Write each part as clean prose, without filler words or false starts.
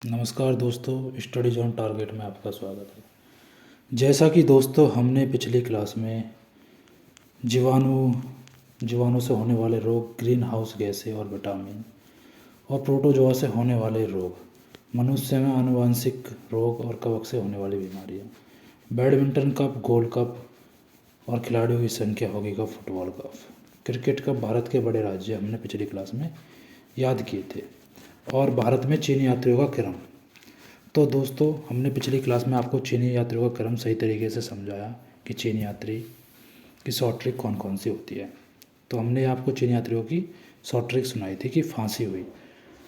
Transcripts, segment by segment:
नमस्कार दोस्तों, studies on target में आपका स्वागत है। जैसा कि दोस्तों हमने पिछली क्लास में जीवाणु जीवाणु से होने वाले रोग, ग्रीन हाउस गैसें और विटामिन और प्रोटोजोआ से होने वाले रोग, मनुष्य में आनुवंशिक रोग और कवक से होने वाली बीमारियां, बैडमिंटन कप, गोल्ड कप और खिलाड़ियों की संख्या, hockey cup, football cup, cricket cup, Bharat के बड़े राज्य हमने पिछली क्लास में याद किए थे, और भारत में चीनी यात्रियों का क्रम। तो दोस्तों हमने पिछली क्लास में आपको चीनी यात्रियों का क्रम सही तरीके से समझाया कि चीनी यात्री की शॉर्ट ट्रिक कौन कौन सी होती है। तो हमने आपको चीनी यात्रियों की शॉर्ट ट्रिक सुनाई थी कि फांसी हुई,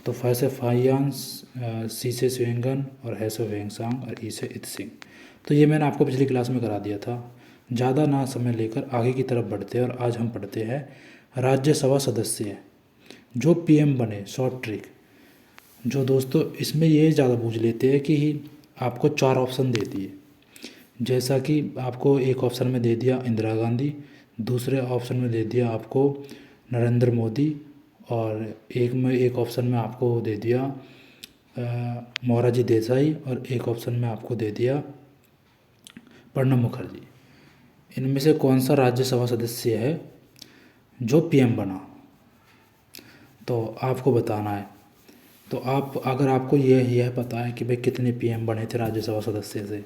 तो फै से फाइयांस, सी से स्वेंगन और है से वेंगसांग और ई से इतसिंग। तो ये मैंने आपको पिछली क्लास में करा दिया था। ज़्यादा ना समय लेकर आगे की तरफ बढ़ते हैं और आज हम पढ़ते हैं राज्यसभा सदस्य जो पीएम बने, शॉर्ट ट्रिक। जो दोस्तों इसमें ये ज़्यादा पूछ लेते हैं कि आपको 4 ऑप्शन दे दिए, जैसा कि आपको एक ऑप्शन में दे दिया इंदिरा गांधी, दूसरे ऑप्शन में दे दिया आपको नरेंद्र मोदी, और एक ऑप्शन में आपको दे दिया मोरारजी देसाई, और एक ऑप्शन में आपको दे दिया प्रणब मुखर्जी। इनमें से कौन सा राज्यसभा सदस्य है जो पीएम बना, तो आपको बताना है। तो अगर आपको यह पता है कि भाई कितने पीएम बने थे राज्यसभा सदस्य से,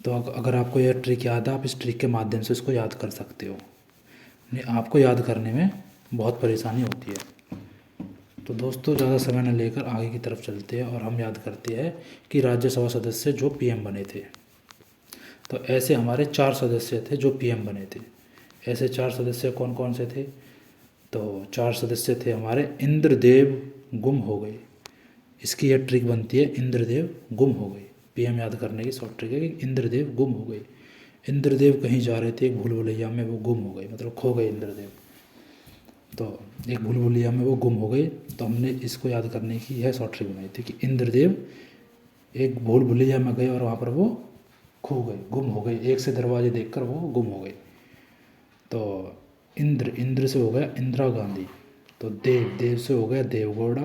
तो अगर आपको यह ट्रिक याद है, आप इस ट्रिक के माध्यम से इसको याद कर सकते हो। नहीं, आपको याद करने में बहुत परेशानी होती है। तो दोस्तों ज़्यादा समय न लेकर आगे की तरफ चलते हैं और हम याद करते हैं कि राज्यसभा सदस्य जो पीएम बने थे। तो ऐसे हमारे 4 सदस्य थे जो पीएम बने थे। ऐसे 4 सदस्य कौन कौन से थे? तो 4 सदस्य थे हमारे इंद्रदेव गुम हो गए। इसकी यह ट्रिक बनती है, इंद्रदेव गुम हो गए। पीएम याद करने की शॉर्ट ट्रिक है कि इंद्रदेव गुम हो गए। इंद्रदेव कहीं जा रहे थे, एक भूल भुलैया में वो गुम हो गए, मतलब खो गए इंद्रदेव। तो एक भूल भुलैया में वो गुम हो गए। तो हमने इसको याद करने की यह शॉर्ट ट्रिक बनाई थी कि इंद्रदेव एक भूल भुलैया में गए और वहाँ पर वो खो गए, गुम हो गए। एक से दरवाजे देखकर वो गुम हो गए। तो इंद्र से हो गया इंदिरा गांधी, तो देव से हो गया देवगौड़ा,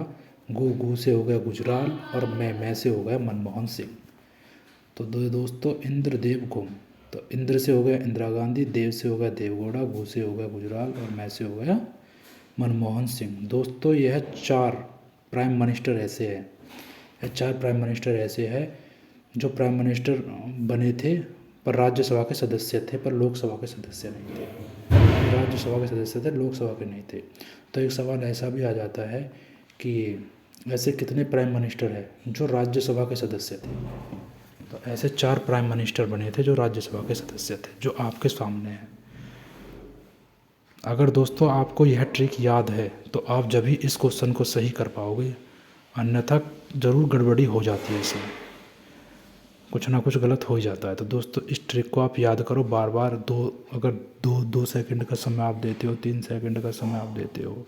गू से हो गया गुजराल, और मैं से हो गया मनमोहन सिंह। तो दोस्तों इंद्रदेव गुम, तो इंद्र से हो गया इंदिरा गांधी, देव से हो गया देवगौड़ा, गू से हो गया गुजराल, और मैं से हो गया मनमोहन सिंह। दोस्तों यह 4 प्राइम मिनिस्टर ऐसे हैं, यह 4 प्राइम मिनिस्टर ऐसे हैं जो प्राइम मिनिस्टर बने थे पर राज्यसभा के सदस्य थे, पर लोकसभा के सदस्य नहीं थे। राज्यसभा के सदस्य थे, लोकसभा के नहीं थे। तो एक सवाल ऐसा भी आ जाता है कि ऐसे कितने प्राइम मिनिस्टर हैं जो राज्यसभा के सदस्य थे? तो ऐसे 4 प्राइम मिनिस्टर बने थे जो राज्यसभा के सदस्य थे, जो आपके सामने हैं। अगर दोस्तों आपको यह ट्रिक याद है तो आप जब ही इस क्वेश्चन को सही कर पाओगे, अन्यथा ज़रूर गड़बड़ी हो जाती है। इसमें कुछ ना कुछ गलत हो ही जाता है। तो दोस्तों इस ट्रिक को आप याद करो बार बार। अगर दो सेकंड का समय आप देते हो, 3 सेकंड का समय आप देते हो,